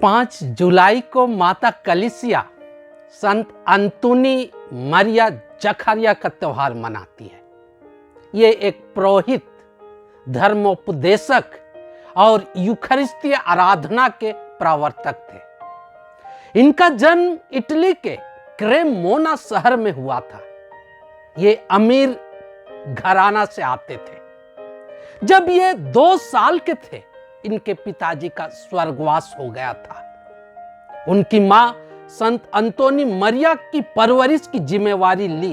5 जुलाई को माता कलीसिया संत अंतोनी मरिया जखारिया का त्योहार मनाती है। ये एक पुरोहित, धर्मोपदेशक और यूखरिस्तीय आराधना के प्रवर्तक थे। इनका जन्म इटली के क्रेमोना शहर में हुआ था। ये अमीर घराना से आते थे। जब ये 2 साल के थे, इनके पिताजी का स्वर्गवास हो गया था। उनकी मां संत अंतोनी मरिया की परवरिश की जिम्मेवारी ली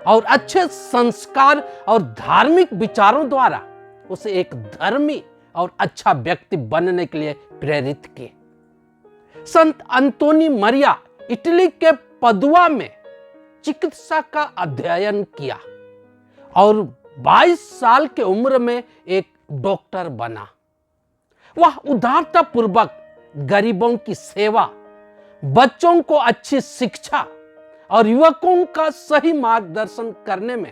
और अच्छे संस्कार और धार्मिक विचारों द्वारा उसे एक धर्मी और अच्छा व्यक्ति बनने के लिए प्रेरित किए। संत अंतोनी मरिया इटली के पदुआ में चिकित्सा का अध्ययन किया और 22 साल की उम्र में एक डॉक्टर बना। वह उदारता पूर्वक गरीबों की सेवा, बच्चों को अच्छी शिक्षा और युवकों का सही मार्गदर्शन करने में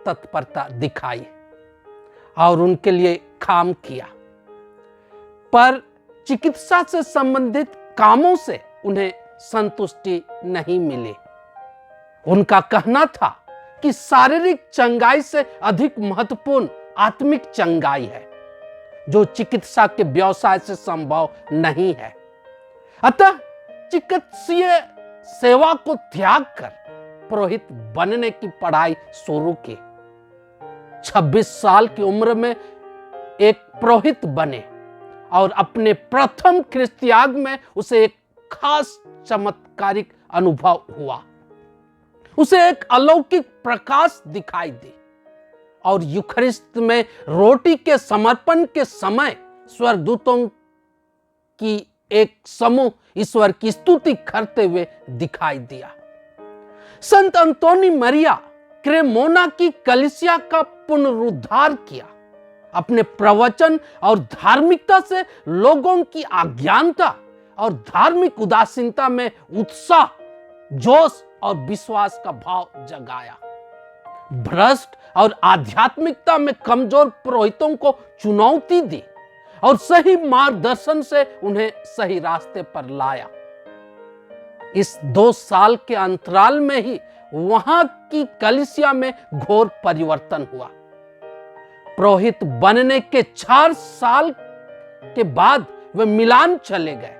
तत्परता दिखाई और उनके लिए काम किया। पर चिकित्सा से संबंधित कामों से उन्हें संतुष्टि नहीं मिली। उनका कहना था कि शारीरिक चंगाई से अधिक महत्वपूर्ण आत्मिक चंगाई है, जो चिकित्सा के व्यवसाय से संभव नहीं है। अतः चिकित्सीय सेवा को त्याग कर पुरोहित बनने की पढ़ाई शुरू की। 26 साल की उम्र में एक पुरोहित बने और अपने प्रथम ख्रिस्तियाग में उसे एक खास चमत्कारिक अनुभव हुआ। उसे एक अलौकिक प्रकाश दिखाई दी और यूखरिस्त में रोटी के समर्पण के समय स्वर्गदूतों की एक समूह ईश्वर की स्तुति करते हुए दिखाई दिया। संत अंतोनी मरिया क्रेमोना की कलीसिया का पुनरुद्धार किया। अपने प्रवचन और धार्मिकता से लोगों की अज्ञानता और धार्मिक उदासीनता में उत्साह, जोश और विश्वास का भाव जगाया। भ्रष्ट और आध्यात्मिकता में कमजोर पुरोहितों को चुनौती दी और सही मार्गदर्शन से उन्हें सही रास्ते पर लाया। इस 2 साल के अंतराल में ही वहां की कलीसिया में घोर परिवर्तन हुआ। पुरोहित बनने के 4 साल के बाद वे मिलान चले गए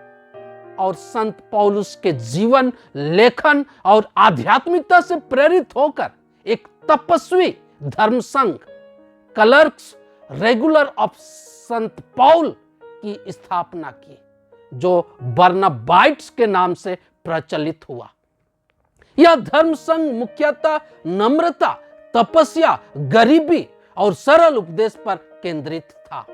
और संत पौलुस के जीवन, लेखन और आध्यात्मिकता से प्रेरित होकर एक तपस्वी धर्मसंघ क्लर्क्स रेगुलर ऑफ संत पौल की स्थापना की, जो बर्नबाइट्स के नाम से प्रचलित हुआ। यह धर्मसंघ मुख्यतः नम्रता, तपस्या, गरीबी और सरल उपदेश पर केंद्रित था।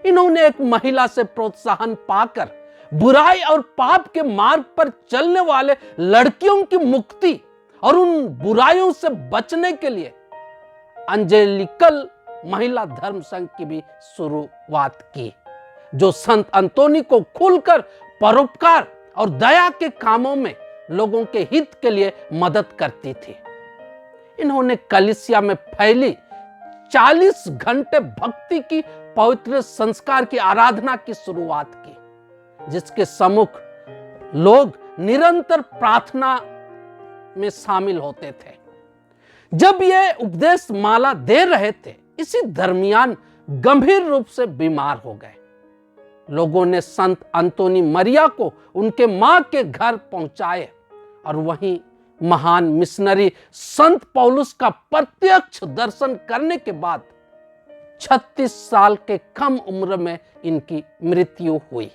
इन्होंने एक महिला से प्रोत्साहन पाकर बुराई और पाप के मार्ग पर चलने वाले लड़कियों की मुक्ति और उन बुराइयों से बचने के लिए एंजेलिकल महिला धर्म संघ की भी शुरुआत की, जो संत अंतोनी को खुलकर परोपकार और दया के कामों में लोगों के हित के लिए मदद करती थी। इन्होंने कलीसिया में फैली 40 घंटे भक्ति की पवित्र संस्कार की आराधना की शुरुआत की, जिसके सम्मुख लोग निरंतर प्रार्थना में शामिल होते थे। जब ये उपदेश माला दे रहे थे, इसी दरमियान गंभीर रूप से बीमार हो गए। लोगों ने संत अंतोनी मरिया को उनके मां के घर पहुंचाए और वहीं महान मिशनरी संत पौलुस का प्रत्यक्ष दर्शन करने के बाद 36 साल के कम उम्र में इनकी मृत्यु हुई।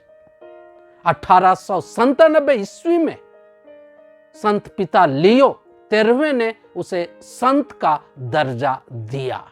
1897 ईस्वी में संत पिता लियो 13वें ने उसे संत का दर्जा दिया।